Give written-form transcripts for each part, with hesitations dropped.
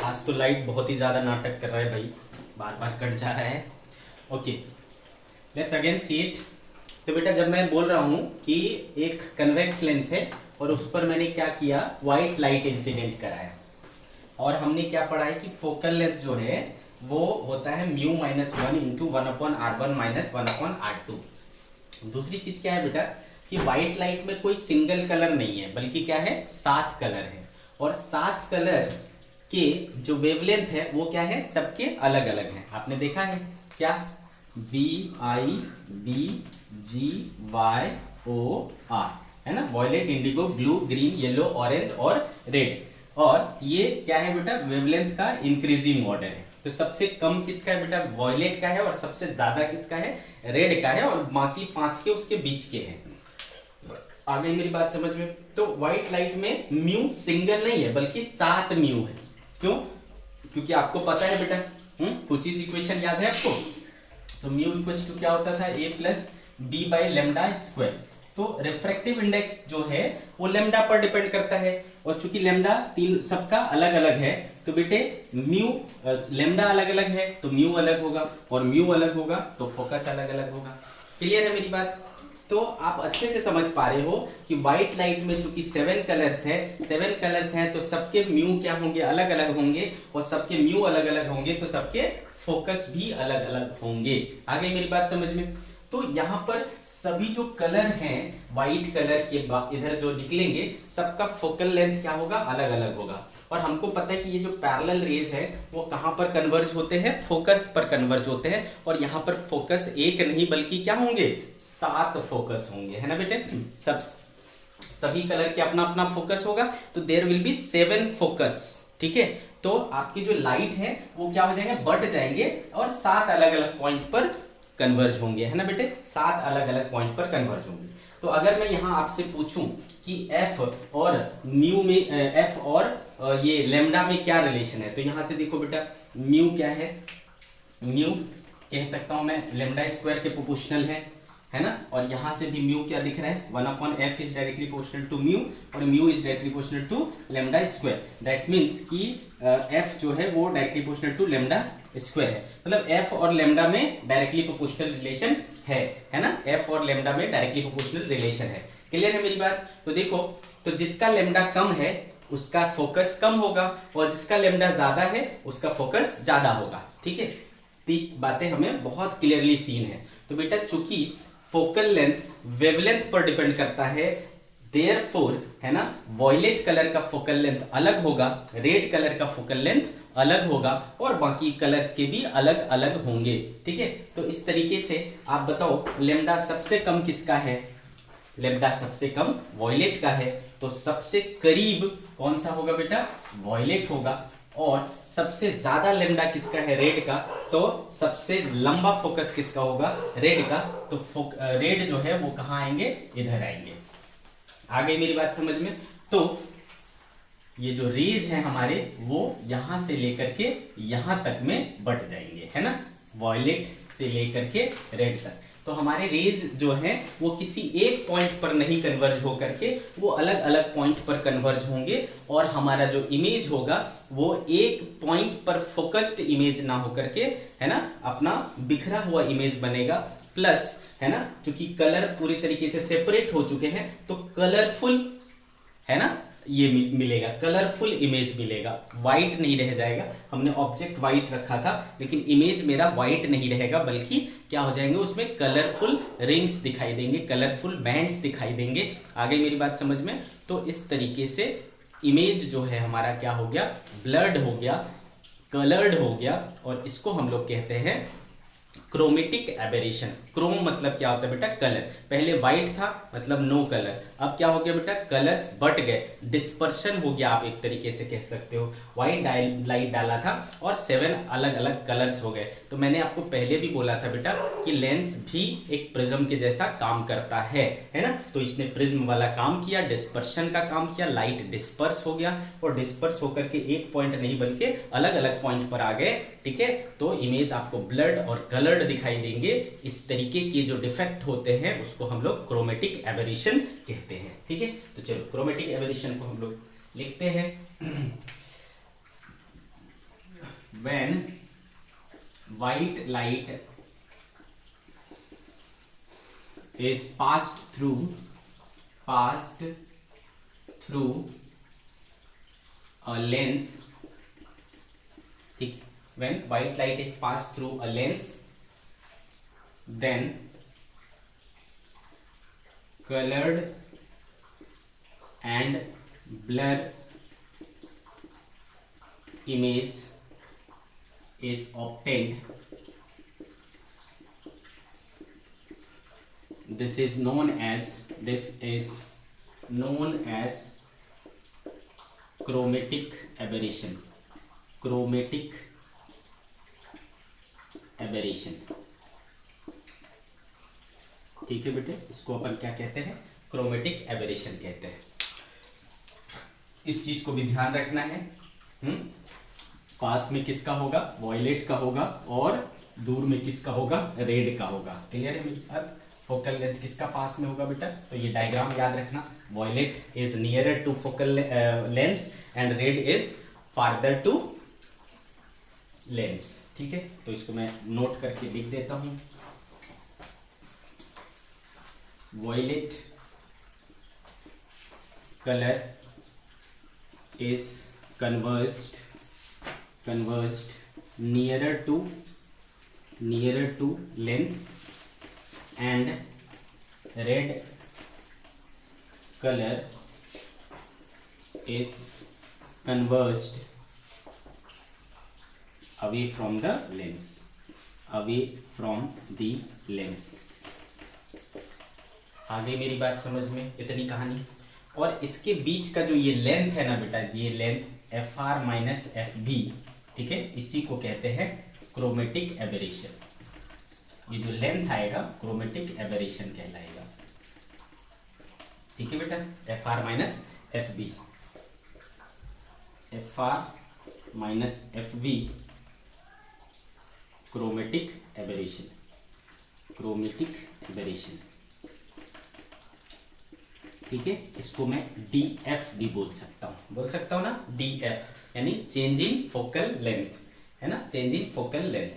आज तो लाइट बहुत ही ज़्यादा नाटक कर रहा है भाई, बार बार कट जा रहा है। Okay, let's again see it. तो बेटा जब मैं बोल रहा हूँ कि एक कन्वेक्स लेंस है और उस पर मैंने क्या किया, वाइट लाइट इंसिडेंट कराया, और हमने क्या पढ़ा है कि फोकल लेंथ जो है वो होता है mu minus one into one upon R one minus one upon R two. दूसरी चीज क्या है बेटा कि व्हाइट लाइट में कोई सिंगल कलर नहीं है, बल्कि क्या है, 7 कलर है, और 7 कलर के जो वेवलेंथ है वो क्या है, सबके अलग अलग हैं। आपने देखा है क्या, V I B G Y O R, है ना, violet, indigo, blue, green, yellow, orange और रेड। और ये क्या है बेटा, वेवलेंथ का इंक्रीजिंग ऑर्डर है। तो सबसे कम किसका है बेटा, वॉयलेट का है, और सबसे ज्यादा किसका है, रेड का है, और बाकी 5 के उसके बीच के हैं। आ गई मेरी बात समझ में। तो व्हाइट लाइट में म्यू सिंगल नहीं है बल्कि 7 म्यू है। क्यों? क्योंकि आपको पता है बेटा, कुछ चीज इक्वेशन याद है आपको, तो म्यू इक्वल टू क्या होता था, A plus B by lambda square. तो रिफ्रैक्टिव इंडेक्स जो है वो लेमडा पर डिपेंड करता है, और चूंकि लेमडा तीन सबका अलग अलग है, तो बेटे म्यू लेमडा अलग अलग है तो म्यू अलग होगा, और म्यू अलग होगा तो फोकस अलग अलग होगा। क्लियर है मेरी बात? तो आप अच्छे से समझ पा रहे हो कि व्हाइट लाइट में चूंकि 7 कलर्स है, 7 कलर्स हैं, तो सबके म्यू क्या होंगे, अलग अलग होंगे, और सबके म्यू अलग अलग होंगे तो सबके फोकस भी अलग अलग होंगे। आ गई मेरी बात समझ में? तो यहाँ पर सभी जो कलर हैं व्हाइट कलर के इधर जो निकलेंगे, सबका फोकल लेंथ क्या होगा, अलग अलग होगा। और हमको पता है कि ये जो पैरेलल रेज है वो कहाँ पर कन्वर्ज होते हैं, फोकस पर कन्वर्ज होते हैं, और यहाँ पर फोकस एक नहीं बल्कि क्या होंगे, 7 फोकस होंगे, है ना बेटे। सभी कलर के अपना अपना फोकस होगा, तो देयर विल बी 7 फोकस। ठीक है, तो आपकी जो लाइट है वो क्या हो जाएंगे, बढ़ जाएंगे, और 7 अलग अलग पॉइंट पर कन्वर्ज होंगे, है ना बेटे, 7 अलग अलग पॉइंट पर कन्वर्ज होंगे। तो अगर मैं यहाँ आपसे पूछूं कि एफ और म्यू में, एफ और ये लेमडा में क्या रिलेशन है, तो यहाँ से देखो बेटा, म्यू क्या है, म्यू कह सकता हूं मैं लेमडा स्क्वायर के प्रोपोर्शनल है ना, और यहाँ से भी म्यू क्या दिख रहा है, 1/f is directly proportional to mu, और mu is directly proportional to lambda square. That means कि f जो है वो directly proportional to lambda square है, मतलब f और लेमडा में डायरेक्टली प्रोपोर्शनल रिलेशन है ना, f और लेमडा में डायरेक्टली प्रोपोर्शनल रिलेशन है। क्लियर है मेरी बात? तो देखो, तो जिसका लेमडा कम है उसका फोकस कम होगा, और जिसका लेमडा ज्यादा है उसका फोकस ज्यादा होगा। ठीक है, तीन बातें हमें बहुत क्लियरली सीन है। तो बेटा चूंकि फोकल लेंथ वेवलेंथ पर डिपेंड करता है, देयरफॉर, है ना, वॉयलेट कलर का फोकल लेंथ अलग होगा, रेड कलर का फोकल लेंथ अलग होगा, और बाकी कलर्स के भी अलग अलग होंगे। ठीक है, तो इस तरीके से आप बताओ लेमडा सबसे कम किसका है, लेमडा सबसे कम वॉयलेट का है, तो सबसे करीब कौन सा होगा बेटा, वॉयलेट होगा, और सबसे ज्यादा लेमडा किसका है, रेड का, तो सबसे लंबा फोकस किसका होगा, रेड का, तो रेड जो है वो कहाँ आएंगे, इधर आएंगे। आ गई मेरी बात समझ में? तो ये जो रेज है हमारे वो यहां से लेकर के यहां तक में बट जाएंगे, है ना, वॉयलेट से लेकर के रेड तक। तो हमारे रेज जो हैं वो किसी एक पॉइंट पर नहीं कन्वर्ज हो करके वो अलग अलग पॉइंट पर कन्वर्ज होंगे, और हमारा जो इमेज होगा वो एक पॉइंट पर फोकस्ड इमेज ना हो करके, है ना, अपना बिखरा हुआ इमेज बनेगा। प्लस, है ना, क्योंकि कलर पूरी तरीके से सेपरेट हो चुके हैं तो कलरफुल, है ना, ये मिलेगा, कलरफुल इमेज मिलेगा, वाइट नहीं रह जाएगा। हमने ऑब्जेक्ट वाइट रखा था लेकिन इमेज मेरा वाइट नहीं रहेगा, बल्कि क्या हो जाएंगे, उसमें कलरफुल रिंग्स दिखाई देंगे, कलरफुल बैंड्स दिखाई देंगे। आगे मेरी बात समझ में? तो इस तरीके से इमेज जो है हमारा क्या हो गया, ब्लर्ड हो गया, कलर्ड हो गया, और इसको हम लोग कहते हैं क्रोमेटिक एबेरेशन। क्रोम मतलब क्या होता है बेटा, कलर। पहले व्हाइट था मतलब नो कलर, अब क्या हो गया बेटा, कलर्स बट गए, डिस्पर्शन हो गया, आप एक तरीके से कह सकते हो। व्हाइट लाइट डाला था और 7 अलग अलग कलर्स हो गए। तो मैंने आपको पहले भी बोला था बेटा कि लेंस भी एक प्रिज्म के जैसा काम करता है ना, तो इसने प्रिज्म वाला काम किया, डिस्पर्शन का काम किया, लाइट डिस्पर्स हो गया, और डिस्पर्स होकर के एक पॉइंट नहीं बल्कि अलग अलग पॉइंट पर आ गए। ठीक है, तो इमेज आपको ब्लड और कलर्ड दिखाई देंगे। इस तरीके के जो डिफेक्ट होते हैं उसको हम लोग क्रोमेटिक एबेरेशन कहते हैं। ठीक है, तो चलो क्रोमेटिक एबेरेशन को हम लोग लिखते हैं। When white light is passed through a lens, ठीक, when white light is passed through a lens, then colored and blur image is obtained. This is known as chromatic aberration. Chromatic aberration, ठीक है बेटे, इसको अपन क्या कहते हैं? Chromatic aberration कहते हैं। इस चीज को भी ध्यान रखना है। पास में किसका होगा? वॉयलेट का होगा, और दूर में किसका होगा? रेड का होगा। क्लियर है? अब फोकल लेंथ किसका पास में होगा बेटा? तो ये डायग्राम याद रखना। Violet is nearer to focal lens and red is farther to lens. ठीक है, तो इसको मैं नोट करके लिख देता हूं। Violet colour is converged nearer to lens, and red color is converged away from the lens. आगे मेरी बात समझ में? इतनी कहानी। और इसके बीच का जो ये लेंथ है ना बेटा, ये length F R minus F B, ठीक है, इसी को कहते हैं क्रोमेटिक एबेरेशन। ये जो लेंथ आएगा क्रोमेटिक एबेरेशन कहलाएगा। ठीक है बेटा, F R minus F B, F R minus F B chromatic aberration. ठीक है, इसको मैं डी एफ भी बोल सकता हूँ ना, डी एफ यानी चेंज इन फोकल लेंथ, है ना, change in focal length.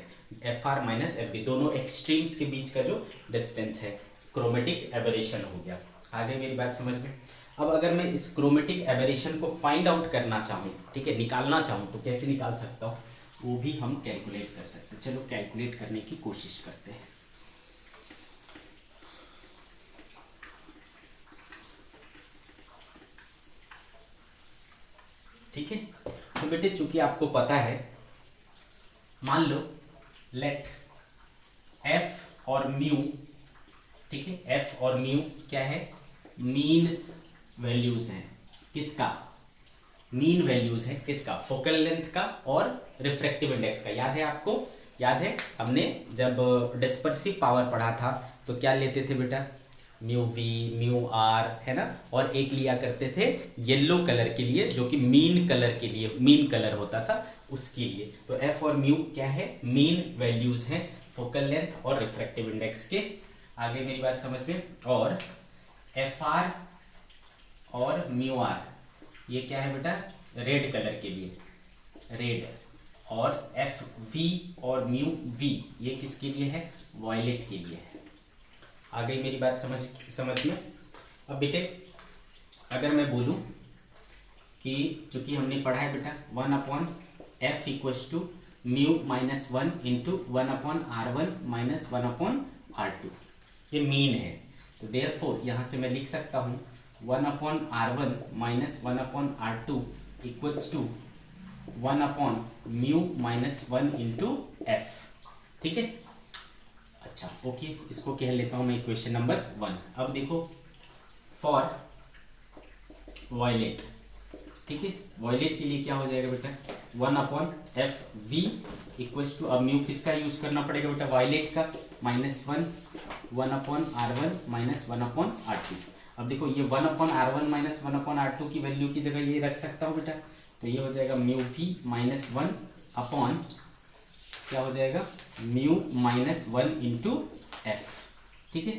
F R minus F B दोनों एक्सट्रीम्स के बीच का जो डिस्टेंस है, क्रोमेटिक एबेरेशन हो गया। आगे मेरी बात समझ में? अब अगर मैं इस क्रोमेटिक एबेरेशन को फाइंड आउट करना चाहूँ, ठीक है, निकालना चाहूँ, तो कैसे निकाल सकता हूँ? वो भी हम कैलकुलेट कर सकते हैं। चलो कैलकुलेट करने की कोशिश करते हैं। ठीक है, तो बेटे चूंकि आपको पता है, मान लो लेट एफ और म्यू, ठीक है, एफ और म्यू क्या है? मीन वैल्यूज हैं। किसका? मीन वैल्यूज है किसका? फोकल लेंथ का और रिफ्रैक्टिव इंडेक्स का। याद है आपको? याद है हमने जब डिस्पर्सिव पावर पढ़ा था तो क्या लेते थे बेटा? म्यू वी, म्यू आर, है ना, और एक लिया करते थे येलो कलर के लिए, जो कि मीन कलर के लिए, मीन कलर होता था उसके लिए। तो एफ और म्यू क्या है? मीन वैल्यूज हैं फोकल लेंथ और रिफ्रैक्टिव इंडेक्स के। आगे मेरी बात समझ में? और एफ आर और म्यू आर ये क्या है बेटा? रेड कलर के लिए, रेड। और एफ वी और म्यू वी ये किसके लिए है? वॉयलेट के लिए है। आ गई मेरी बात समझ में? अब बेटे अगर मैं बोलूं कि चूंकि हमने पढ़ा है बेटा 1/f equals to mu minus 1 into 1/r1 minus 1/r2, ये मीन है, तो देयरफॉर यहाँ से मैं लिख सकता हूँ 1/r1 minus 1/r2 equals to 1/म्यू माइनस 1 इंटू एफ। ठीक है, अच्छा ओके, इसको कह लेता हूं मैं इक्वेशन नंबर 1। अब देखो फॉर वॉयलेट, ठीक है, वॉयलेट के लिए क्या हो जाएगा बेटा? 1/f(v) इक्वल्स टू, अब म्यू किसका यूज करना पड़ेगा बेटा? वॉयलेट का, माइनस 1/r1 माइनस 1/r2। अब देखो ये 1/r1 माइनस 1/r2 की वैल्यू की जगह ये रख सकता हूँ बेटा, तो ये हो जाएगा म्यू v माइनस 1 अपॉन क्या हो जाएगा? Mu minus 1 into F. ठीक है,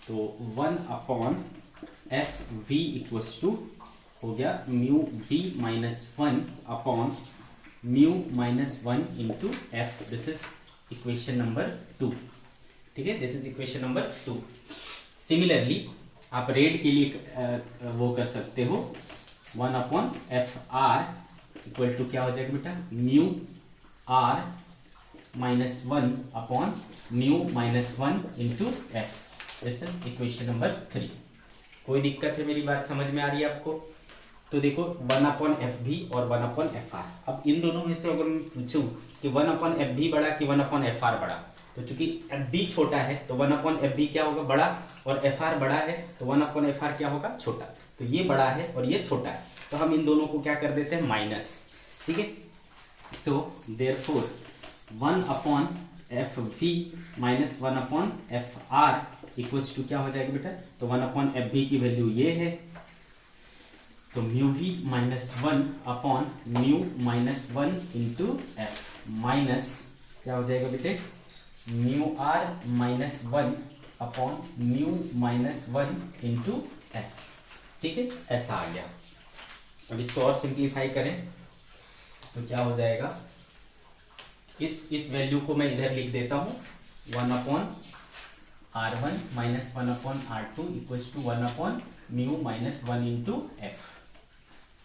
तो 1/f(v) इक्वल्स टू हो गया mu v minus 1 upon mu minus 1 into F. This is equation number 2। ठीक है, this is equation number 2। Similarly आप रेड के लिए वो कर सकते हो, 1 upon F R equal to क्या हो जाएगा बेटा, mu R minus 1 upon mu minus 1 into F. This is equation number 3। कोई दिक्कत है, मेरी बात समझ में आ रही है आपको? तो देखो 1 अपॉन एफ भी और 1 अपॉन एफ आर। अब इन दोनों में से अगर मैं पूछूं कि 1 अपॉन एफ भी बड़ा कि 1 अपॉन एफ आर बड़ा, तो चूंकि एफ बी छोटा है तो 1 अपॉन एफ बी क्या होगा, बड़ा, और एफ आर बड़ा है तो 1 अपॉन एफ आर क्या होगा, छोटा। तो ये बड़ा है और ये छोटा है, तो हम इन दोनों को क्या कर देते हैं, माइनस। ठीक है, तो therefore 1 upon F V minus 1 upon F R equals to क्या हो जाएगा बेटा, तो 1 अपॉन एफ बी की वैल्यू ये है, तो mu V minus 1 upon mu minus 1 into F minus क्या हो जाएगा बेटे, mu R minus 1 upon mu minus 1 into F. ठीक है, ऐसा आ गया। अब इसको और सिंप्लीफाई करें तो क्या हो जाएगा, इस वैल्यू को मैं इधर लिख देता हूँ, 1 upon R1 minus 1 upon R2 equals to 1 upon mu minus 1 into F.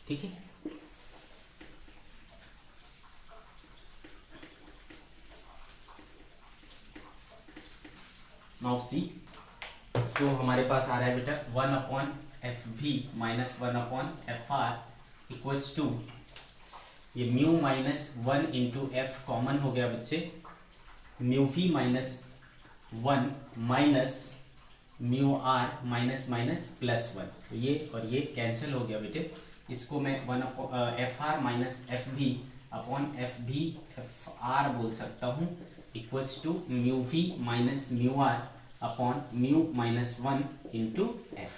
ठीक है, नाउ सी, तो हमारे पास आ रहा है बेटा 1 upon F V minus 1 upon F R equals to, ये mu minus 1 into F common हो गया बच्चे, mu V minus 1 minus mu R minus minus plus 1, तो ये और ये कैंसिल हो गया बेटे। इसको मैं 1 F R minus F V upon F V F R बोल सकता हूँ equals to mu V minus mu R upon mu minus 1 into F.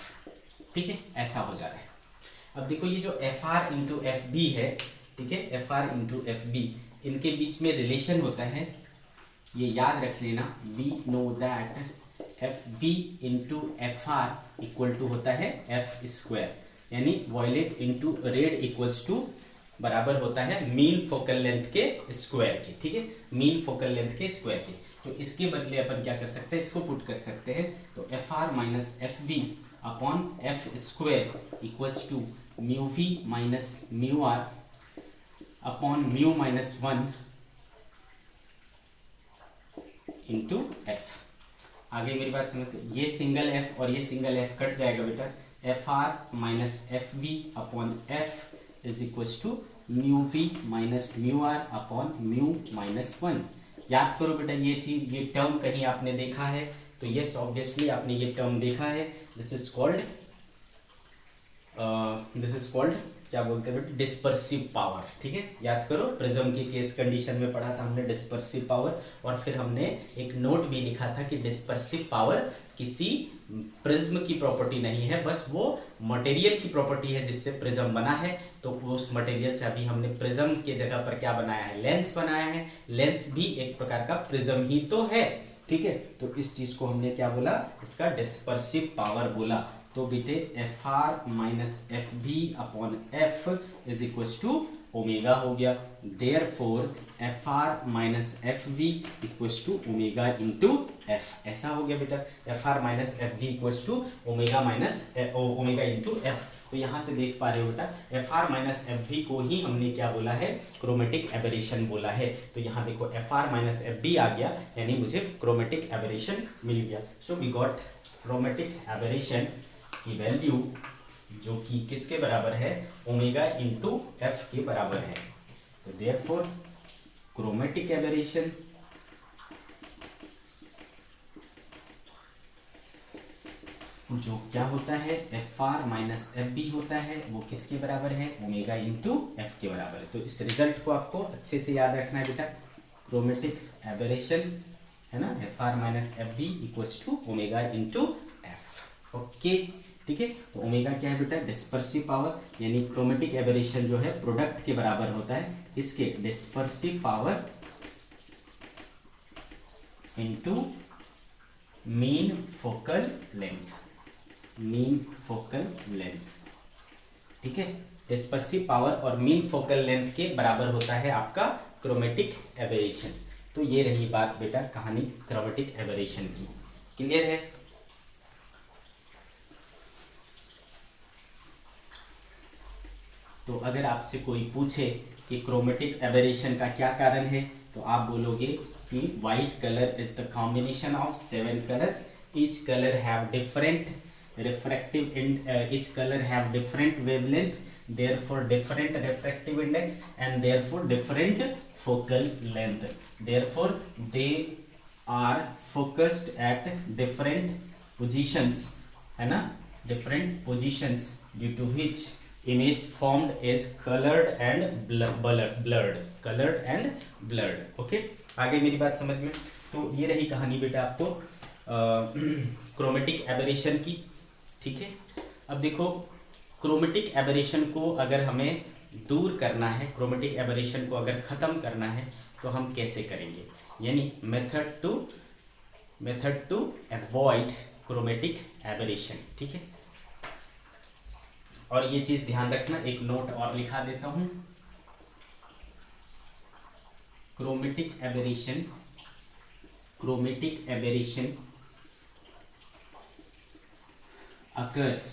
ठीक है, ऐसा हो जा रहा है। अब देखो ये जो F R into F B है, ठीक है, F R into F B, इनके बीच में रिलेशन होता है, ये याद रख लेना, we know that F B into F R equal to होता है एफ स्क्वायर, यानी violet into red equals to बराबर होता है मीन फोकल लेंथ के स्क्वायर के। ठीक है, मीन फोकल लेंथ के स्क्वायर के। तो इसके बदले अपन क्या कर सकते हैं, इसको पुट कर सकते हैं, तो F R minus F B upon F square equals to mu V minus mu R upon mu minus 1 into F. आगे मेरी बात समझते, ये सिंगल एफ और ये सिंगल एफ कट जाएगा बेटा, F R minus F V upon F is equals to mu V minus mu R upon mu minus 1। याद करो बेटा, ये चीज, ये टर्म कहीं आपने देखा है, तो यस ऑब्वियसली आपने ये टर्म देखा है। दिस इज कॉल्ड क्या बोलते हैं बेटा, डिस्पर्सिव पावर। ठीक है, याद करो, प्रिज्म के केस कंडीशन में पढ़ा था हमने डिस्पर्सिव पावर, और फिर हमने एक नोट भी लिखा था कि डिस्पर्सिव पावर किसी प्रिज्म की प्रॉपर्टी नहीं है, बस वो मटेरियल की प्रॉपर्टी है जिससे प्रिज्म बना है। तो उस मटेरियल से अभी हमने प्रिज्म के जगह पर क्या बनाया है, लेंस बनाया है। लेंस भी एक प्रकार का प्रिज्म ही तो है। ठीक है, तो इस चीज को हमने क्या बोला, इसका डिस्पर्सिव पावर बोला। तो बेटे F R minus F B upon F is equal to omega हो गया। Therefore F R minus F V equal to omega into F. ऐसा हो गया बेटा, F R minus F V equal to omega minus omega into F. तो यहाँ से देख पा रहे हो बेटा, F R minus F V को ही हमने क्या बोला है, क्रोमेटिक एबरेशन बोला है। तो यहाँ देखो F R minus F B आ गया, यानी मुझे क्रोमेटिक एबरेशन मिल गया। So we got chromatic aberration की वैल्यू जो कि किसके बराबर है, ओमेगा इंटू एफ के बराबर है। तो देयरफॉर क्रोमेटिक एबरेशन जो क्या होता है, F R minus F B होता है, वो किसके बराबर है, ओमेगा इंटू एफ के बराबर है। तो इस रिजल्ट को आपको अच्छे से याद रखना है बेटा, क्रोमेटिक एबरेशन है ना, F R minus F B equals to omega into F. Okay, ठीक है। तो ओमेगा क्या है बेटा, डिस्पर्सिव पावर, यानी क्रोमेटिक एबरेशन जो है प्रोडक्ट के बराबर होता है इसके dispersive power into mean focal length, mean focal length. ठीक है, डिस्पर्सिव पावर और मीन फोकल लेंथ के बराबर होता है आपका क्रोमेटिक एबेरेशन। तो ये रही बात बेटा कहानी क्रोमेटिक एबेरेशन की। क्लियर है? तो अगर आपसे कोई पूछे कि क्रोमेटिक एबेरेशन का क्या कारण है, तो आप बोलोगे कि white colour is the combination of 7 colours, each colour have different refractive each color have different wavelength, therefore different refractive index and therefore different focal length, therefore they are focused at different positions, है ना, different positions, due to which image formed is colored and blurred. Okay, आगे मेरी बात समझ में? तो ये रही कहानी बेटा आपको क्रोमेटिक एबेरेशन की। ठीक है, अब देखो क्रोमेटिक एबेरेशन को अगर हमें दूर करना है, क्रोमेटिक एबेरेशन को अगर ख़त्म करना है तो हम कैसे करेंगे, यानी method to avoid chromatic aberration. ठीक है, और ये चीज़ ध्यान रखना, एक नोट और लिखा देता हूँ। Chromatic aberration occurs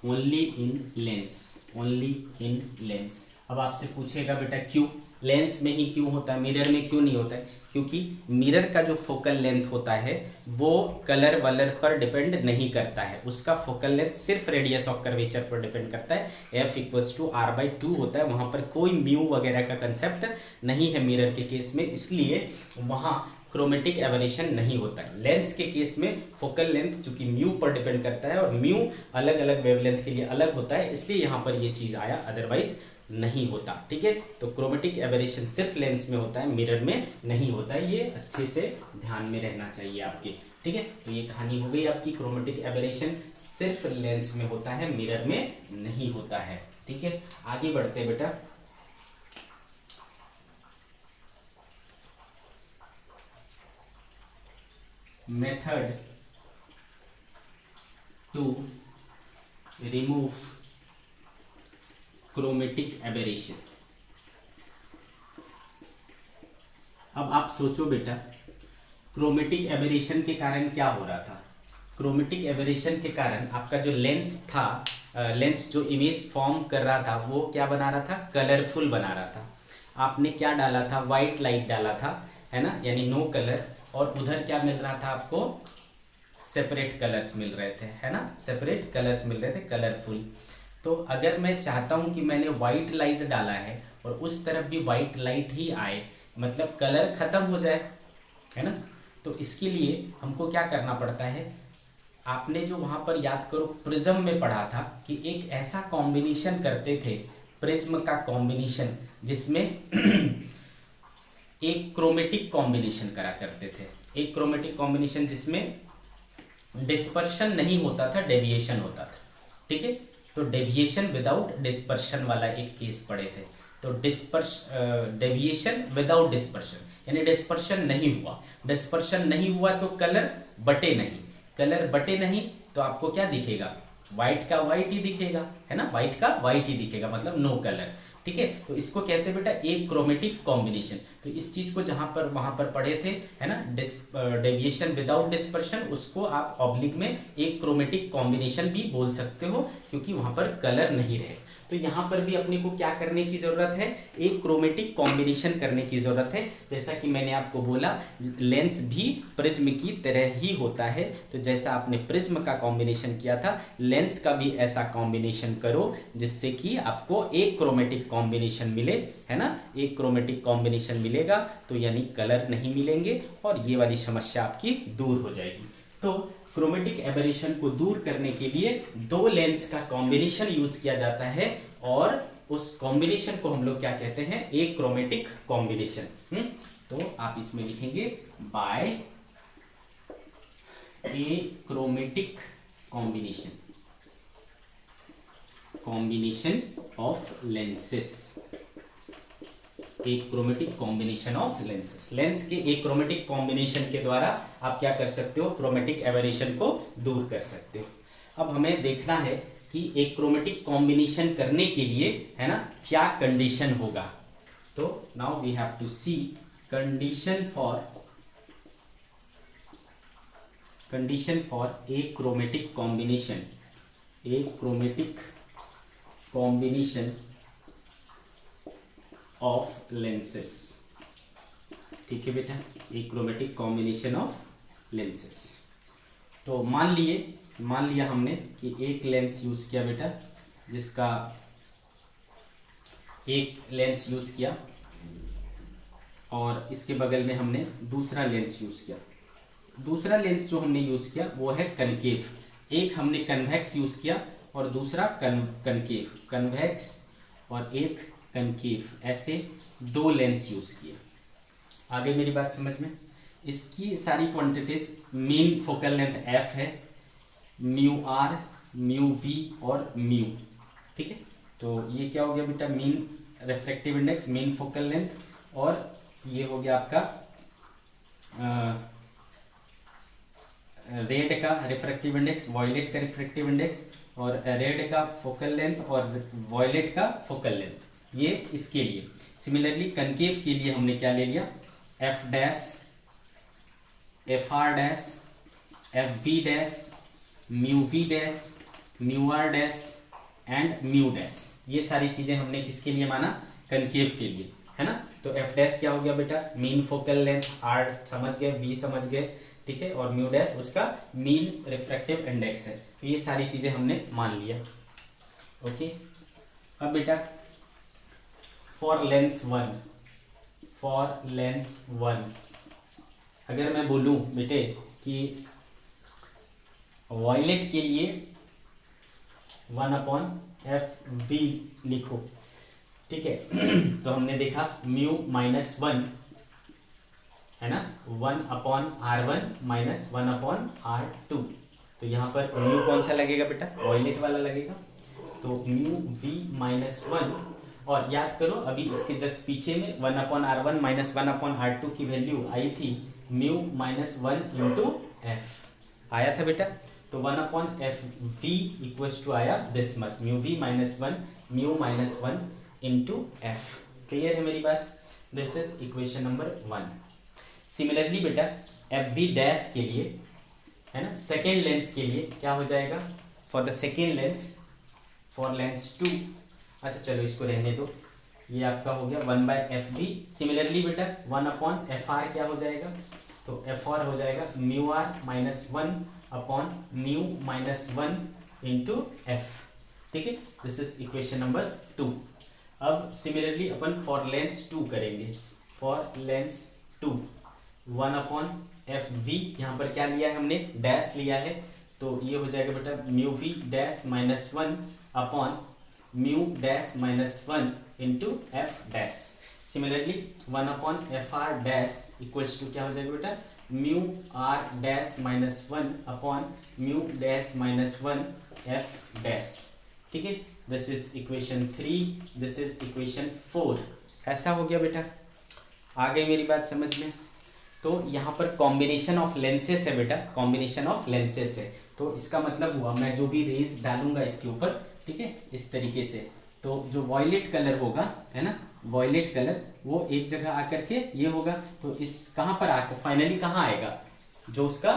only in lens। अब आपसे पूछेगा बेटा क्यों, लेंस में ही क्यों होता है, मिरर में क्यों नहीं होता है? क्योंकि मिरर का जो फोकल लेंथ होता है वो कलर वलर पर डिपेंड नहीं करता है, उसका फोकल लेंथ सिर्फ रेडियस ऑफ कर्वेचर पर डिपेंड करता है। F=R/2 होता है, वहाँ पर कोई म्यू वगैरह का कंसेप्ट नहीं है मिरर के केस में, इसलिए वहाँ क्रोमेटिक एबेरेशन नहीं होता है। लेंस के केस में फोकल लेंथ चूंकि म्यू पर डिपेंड करता है और म्यू अलग अलग वेवलेंथ के लिए अलग होता है, इसलिए यहाँ पर ये चीज़ आया, अदरवाइज नहीं होता। ठीक है, तो क्रोमेटिक एबेरेशन सिर्फ लेंस में होता है, मिरर में नहीं होता है, ये अच्छे से ध्यान में रहना चाहिए आपके। ठीक है, तो ये कहानी हो गई आपकी, क्रोमेटिक एबेरेशन सिर्फ लेंस में होता है, मिरर में नहीं होता है। ठीक है, आगे बढ़ते बेटा। Method to remove chromatic aberration. अब आप सोचो बेटा, क्रोमेटिक एबेरेशन के कारण क्या हो रहा था? क्रोमेटिक एबेरेशन के कारण आपका जो लेंस था, लेंस जो इमेज फॉर्म कर रहा था वो क्या बना रहा था? कलरफुल बना रहा था। आपने क्या डाला था? वाइट लाइट डाला था, है ना, यानी नो कलर, और उधर क्या मिल रहा था आपको? सेपरेट कलर्स मिल रहे थे, है ना, सेपरेट कलर्स मिल रहे थे, कलरफुल। तो अगर मैं चाहता हूं कि मैंने वाइट लाइट डाला है और उस तरफ भी वाइट लाइट ही आए, मतलब कलर खत्म हो जाए, है ना, तो इसके लिए हमको क्या करना पड़ता है? आपने जो वहां पर याद करो प्रिज्म में पढ़ा था कि एक ऐसा कॉम्बिनेशन करते थे, प्रिज्म का कॉम्बिनेशन, जिसमें एक क्रोमेटिक कॉम्बिनेशन करा करते थे, एक क्रोमेटिक कॉम्बिनेशन जिसमें डिस्पर्शन नहीं होता था, डेविएशन होता था। ठीक है, तो डेविएशन विदाउट डिस्पर्शन वाला एक केस पढ़े थे। तो डेविएशन विदाउट डिस्पर्शन, यानी डिस्पर्शन नहीं हुआ तो कलर बटे नहीं, तो आपको क्या दिखेगा? व्हाइट का व्हाइट ही दिखेगा, है ना, व्हाइट का व्हाइट ही दिखेगा, मतलब नो कलर। ठीक है, तो इसको कहते हैं बेटा एक क्रोमेटिक कॉम्बिनेशन। तो इस चीज को जहां पर वहां पर पढ़े थे, है ना, डेविएशन विदाउट डिस्पर्शन, उसको आप ऑब्लिक में एक क्रोमेटिक कॉम्बिनेशन भी बोल सकते हो, क्योंकि वहां पर कलर नहीं रहे। तो यहाँ पर भी अपने को क्या करने की जरूरत है? एक क्रोमेटिक कॉम्बिनेशन करने की जरूरत है। जैसा कि मैंने आपको बोला, लेंस भी प्रिज्म की तरह ही होता है। तो जैसा आपने प्रिज्म का कॉम्बिनेशन किया था, लेंस का भी ऐसा कॉम्बिनेशन करो जिससे कि आपको एक क्रोमेटिक कॉम्बिनेशन मिले, है ना, एक क्रोमेटिक कॉम्बिनेशन मिलेगा, तो यानी कलर नहीं मिलेंगे और ये वाली समस्या आपकी दूर हो जाएगी। तो क्रोमेटिक एबेरेशन को दूर करने के लिए दो लेंस का कॉम्बिनेशन यूज किया जाता है, और उस कॉम्बिनेशन को हम लोग क्या कहते हैं? एक क्रोमेटिक कॉम्बिनेशन। तो आप इसमें लिखेंगे by achromatic combination of lenses, एक chromatic combination of lenses. Lens के एक क्रोमेटिक कॉम्बिनेशन के द्वारा आप क्या कर सकते हो? क्रोमेटिक एबेरेशन को दूर कर सकते हो। अब हमें देखना है कि कि एक क्रोमेटिक कॉम्बिनेशन करने के लिए, है ना, क्या कंडीशन होगा। तो now we have to see condition for achromatic combination of lenses. ठीक है बेटा, एक क्रोमेटिक कॉम्बिनेशन ऑफ लेंसेस। तो मान लिया हमने कि एक लेंस यूज किया बेटा, जिसका एक लेंस यूज किया और इसके बगल में हमने दूसरा लेंस यूज किया। दूसरा लेंस जो हमने यूज किया वो है कनकेव। एक हमने कन्वेक्स यूज किया और दूसरा कनकेव, कन्वेक्स और एक कनकेव, ऐसे दो लेंस यूज किए। आगे मेरी बात समझ में। इसकी सारी quantities, mean focal length F है, म्यू आर, म्यू वी और म्यू। ठीक है, तो ये क्या हो गया बेटा, mean refractive index, mean focal length, और ये हो गया आपका रेड का रिफ्रैक्टिव इंडेक्स, वॉयलेट का रिफ्रैक्टिव इंडेक्स, और रेड का फोकल लेंथ और वॉयलेट का फोकल लेंथ, ये इसके लिए। सिमिलरली कनकेव के लिए हमने क्या ले लिया, F dash, F R dash, F V dash, mu V dash, mu R dash and mu dash. ये सारी चीजें हमने किसके लिए माना, कनकेव के लिए, है ना। तो एफ डैश क्या हो गया बेटा, मीन फोकल लेंथ, आर समझ गए, वी समझ गए, ठीक है, और म्यू डैश उसका मीन रिफ्रैक्टिव इंडेक्स है। तो ये सारी चीजें हमने मान लिया। ओके, अब बेटा फॉर लेंस वन अगर मैं बोलूं बेटे कि वॉयलेट के लिए 1/f_v लिखो, ठीक है। तो हमने देखा म्यू -1 है ना, 1/r1 - 1/r2। तो यहाँ पर म्यू कौन सा लगेगा बेटा, वॉयलेट वाला लगेगा। तो म्यू v -1, और याद करो अभी इसके जस्ट पीछे में 1/r1 - 1/r2 की वैल्यू आई थी म्यू -1 × f आया था बेटा। तो 1/f_v इक्वल्स टू आया this much, mu v -1 mu -1 × f। Clear है मेरी बात। This is equation number 1। Similarly बेटा एफ वी डैश के लिए, है ना, सेकेंड लेंस के लिए क्या हो जाएगा, for the second lens, for Lenz 2, अच्छा चलो इसको रहने दो, ये आपका हो गया 1/f_v। सिमिलरली बेटा 1/f_r क्या हो जाएगा, तो f_r हो जाएगा म्यू r -1/म्यू -1 × f। ठीक है, दिस इज इक्वेशन नंबर 2। अब सिमिलरली अपन फॉर लेंस 2 करेंगे। फॉर लेंस 2 1/f_v, यहाँ पर क्या लिया है हमने, डैश लिया है, तो ये हो जाएगा बेटा म्यू v डैश -1/म्यू dash -1 × f dash. Similarly 1/f_r dash equals to क्या हो जाएगा बेटा, म्यू r डैश -1/म्यू डैश -1 f डैश। ठीक है, this is equation 3, this is equation 4। कैसा हो गया बेटा, आ गई मेरी बात समझ में। तो यहाँ पर कॉम्बिनेशन ऑफ लेंसेस है बेटा, कॉम्बिनेशन ऑफ लेंसेस है, तो इसका मतलब हुआ मैं जो भी रेज डालूंगा इसके ऊपर, ठीक है, इस तरीके से, तो जो वॉयलेट कलर होगा, है ना, वॉयलेट कलर वो एक जगह आकर के ये होगा, तो इस कहाँ पर आकर फाइनली कहाँ आएगा, जो उसका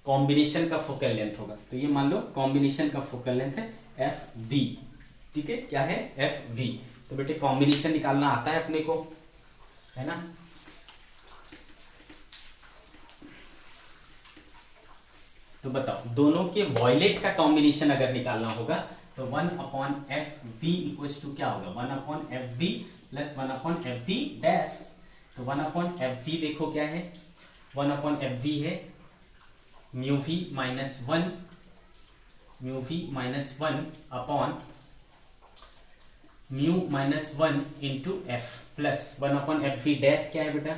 कॉम्बिनेशन का फोकल लेंथ होगा। तो ये मान लो कॉम्बिनेशन का फोकल लेंथ है FV। ठीक है, क्या है, FV। तो बेटे कॉम्बिनेशन निकालना आता है अपने को, है ना। तो बताओ दोनों के वॉयलेट का कॉम्बिनेशन अगर निकालना होगा तो 1/f_v इक्वल्स टू क्या होगा, 1/f_v + 1/f_v डैश। तो 1/f_v देखो क्या है, 1/f_v है mu v -1 mu -1 × f plus 1/f_v dash क्या है बेटा,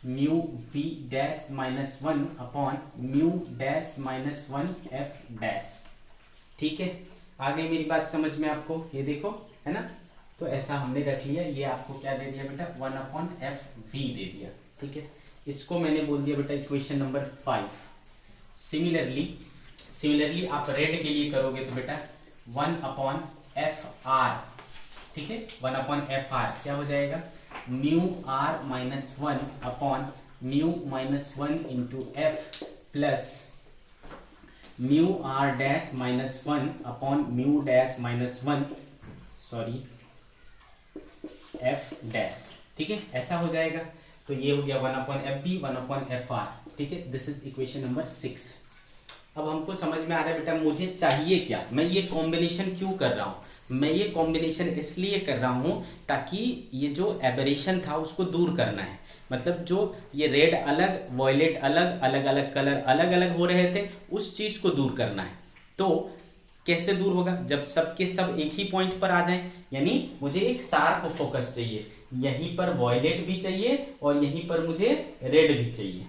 म्यू v डैश -1/म्यू डैश -1 f डैश। ठीक है, आ गई मेरी बात समझ में आपको, ये देखो, है ना। तो ऐसा हमने रख लिया, ये आपको क्या दे दिया बेटा, 1/f_v दे दिया। ठीक है, इसको मैंने बोल दिया बेटा इक्वेशन नंबर 5। सिमिलरली आप रेड के लिए करोगे तो बेटा 1/f(r), ठीक है, 1/f(r) क्या हो जाएगा, μr-1/μ-1 into F plus μr-1/μ-1 sorry F dash, ठीक है, ऐसा हो जाएगा। तो ये हो गया 1/fb 1/fr, ठीक है, दिस इज इक्वेशन नंबर 6। अब हमको समझ में आ रहा है बेटा मुझे चाहिए क्या, मैं ये कॉम्बिनेशन क्यों कर रहा हूँ, मैं ये कॉम्बिनेशन इसलिए कर रहा हूँ ताकि ये जो एबरेशन था उसको दूर करना है, मतलब जो ये रेड अलग वॉयलेट अलग अलग अलग कलर अलग अलग हो रहे थे उस चीज़ को दूर करना है। तो कैसे दूर होगा, जब सबके सब एक ही पॉइंट पर आ जाएं, यानी मुझे एक शार्प फोकस चाहिए, यहीं पर वॉयलेट भी चाहिए और यहीं पर मुझे रेड भी चाहिए।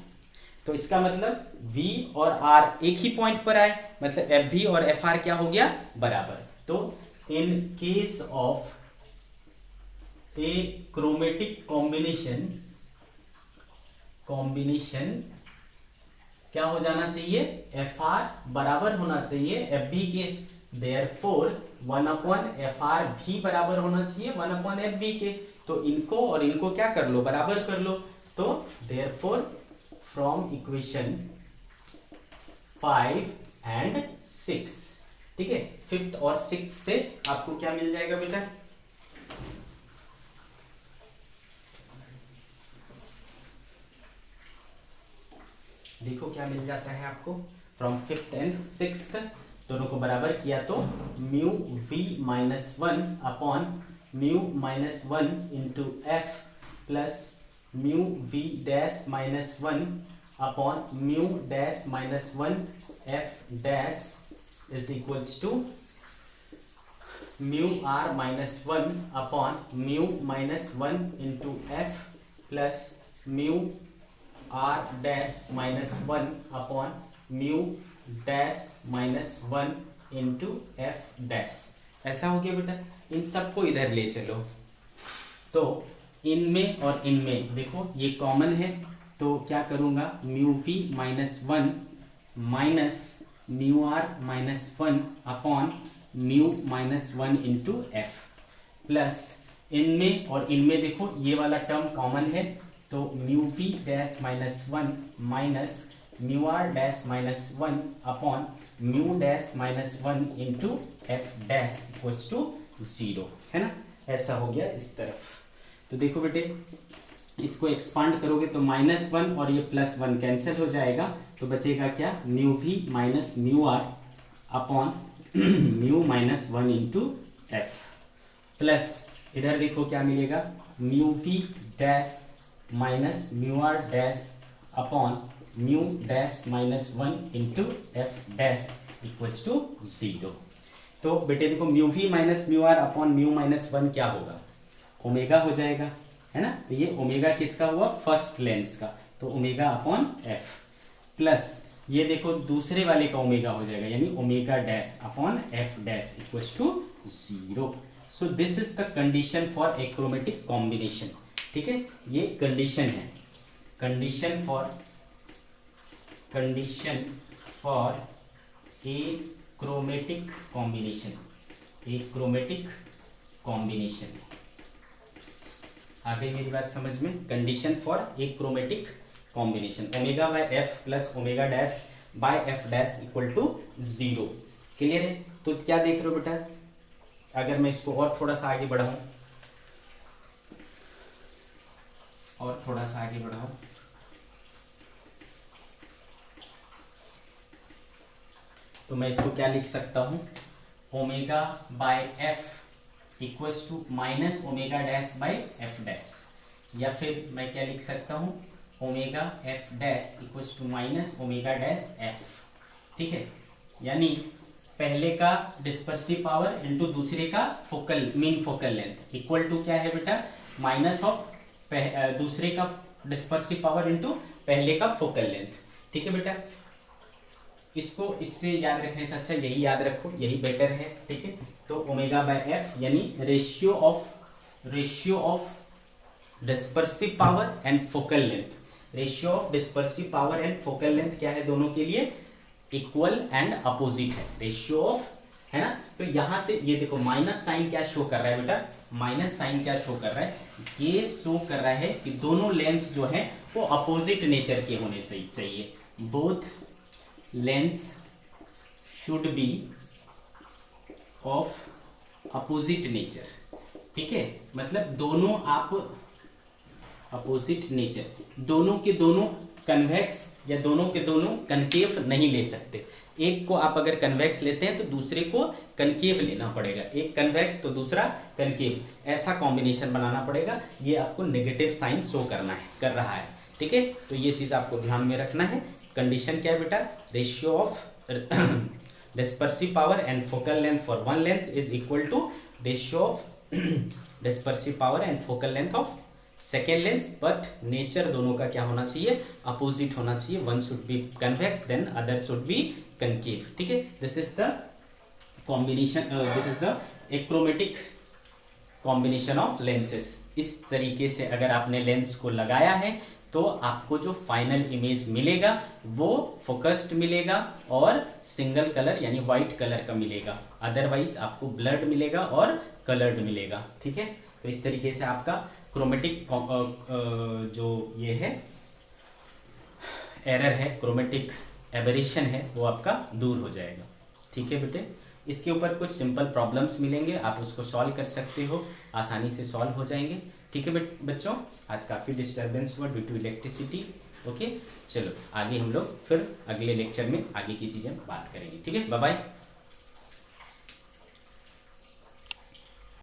तो इसका मतलब V और R एक ही पॉइंट पर आए, मतलब FB और FR क्या हो गया, बराबर। तो in case of A chromatic combination क्या हो जाना चाहिए, FR बराबर होना चाहिए FB के, देयरफॉर 1/FR भी बराबर होना चाहिए 1/FB के। तो इनको और इनको क्या कर लो, बराबर कर लो। तो देयरफॉर फ्रॉम इक्वेशन 5 and 6, ठीक है, 5th और 6th से आपको क्या मिल जाएगा बेटा, देखो क्या मिल जाता है आपको, फ्रॉम 5th and 6th दोनों को बराबर किया तो μv-1/μ-1 into F plus μv-1/μ-1 F dash is equals to μr-1/μ-1 into F plus μr-1/μ-1 into F dash. ऐसा हो गया बेटा, इन सबको इधर ले चलो। तो इनमें और इनमें देखो ये कॉमन है, तो क्या करूँगा, μv-1 minus μr-1/μ-1 into F plus इनमें और इनमें देखो ये वाला टर्म कॉमन है, तो μv-1 minus μr-1/μ-1 into F dash equals to 0, है ना, ऐसा हो गया इस तरफ। तो देखो बेटे इसको एक्सपांड करोगे तो -1 और ये +1 कैंसिल हो जाएगा, तो बचेगा क्या, μv minus μr/μ-1 into F plus इधर देखो क्या मिलेगा, μv dash minus μr-1 into F dash equals to 0। तो बेटे देखो μv माइनस μr/μ-1 क्या होगा, ओमेगा हो जाएगा, है ना। तो ये ओमेगा किसका हुआ, फर्स्ट लेंस का, तो ओमेगा अपॉन एफ प्लस ये देखो दूसरे वाले का ओमेगा हो जाएगा, यानी omega dash upon F dash equals to 0। So this is the condition for achromatic combination, ठीक है, ये कंडीशन है, condition for achromatic combination. आ गई मेरी बात समझ में, condition for achromatic combination, omega by F plus omega dash by F dash equal to 0। Clear है। तो क्या देख रहे हो बेटा, अगर मैं इसको और थोड़ा सा आगे बढ़ाऊं तो मैं इसको क्या लिख सकता हूं, omega by F equals to minus omega dash by F dash, या फिर मैं क्या लिख सकता हूं, omega F dash equals to minus omega dash F, ठीक है, यानी पहले का डिस्पर्सिव पावर इंटू दूसरे का mean focal length equal to क्या है बेटा, माइनस ऑफ दूसरे का डिस्पर्सिव पावर इंटू पहले का फोकल लेंथ, ठीक है बेटा। इसको इससे याद रखने से अच्छा यही याद रखो, यही बेटर है, ठीक है। तो ओमेगा बाय एफ यानी ratio of dispersive power and focal length, ratio of dispersive power and focal length क्या है, दोनों के लिए इक्वल एंड अपोजिट है। रेशियो ऑफ है ना। तो यहाँ से ये देखो माइनस साइन क्या शो कर रहा है बेटा, माइनस साइन क्या शो कर रहा है, ये शो कर रहा है कि दोनों लेंस जो है वो अपोजिट नेचर के होने से चाहिए, both lens should be of opposite nature, ठीक है। मतलब दोनों आप अपोजिट नेचर, दोनों के दोनों कन्वेक्स या दोनों के दोनों कनकेव नहीं ले सकते। एक को आप अगर कन्वेक्स लेते हैं तो दूसरे को कनकेव लेना पड़ेगा, एक कन्वेक्स तो दूसरा कनकेव, ऐसा कॉम्बिनेशन बनाना पड़ेगा। ये आपको नेगेटिव साइन शो करना है, कर रहा है, ठीक है। तो ये चीज़ आपको ध्यान में रखना है। कंडीशन क्या है बेटा, ratio of dispersive power and focal length for one lens is equal to ratio of dispersive power and focal length of second lens, but nature दोनों का क्या होना चाहिए, अपोजिट होना चाहिए। One should be convex then other should be concave, ठीक है। This is the combination, this is the achromatic combination of lenses. इस तरीके से अगर आपने लेंस को लगाया है तो आपको जो फाइनल इमेज मिलेगा वो फोकस्ड मिलेगा और सिंगल कलर यानी वाइट कलर का मिलेगा, अदरवाइज आपको ब्लर्ड मिलेगा और कलर्ड मिलेगा, ठीक है। तो इस तरीके से आपका क्रोमेटिक जो ये है एरर है, क्रोमेटिक एबरेशन है, वो आपका दूर हो जाएगा, ठीक है बेटे। इसके ऊपर कुछ सिंपल प्रॉब्लम्स मिलेंगे, आप उसको सॉल्व कर सकते हो, आसानी से सॉल्व हो जाएंगे, ठीक है बच्चों। आज काफ़ी डिस्टर्बेंस हुआ ड्यू टू इलेक्ट्रिसिटी, ओके। चलो आगे हम लोग फिर अगले लेक्चर में आगे की चीज़ें बात करेंगे, ठीक है। Bye bye.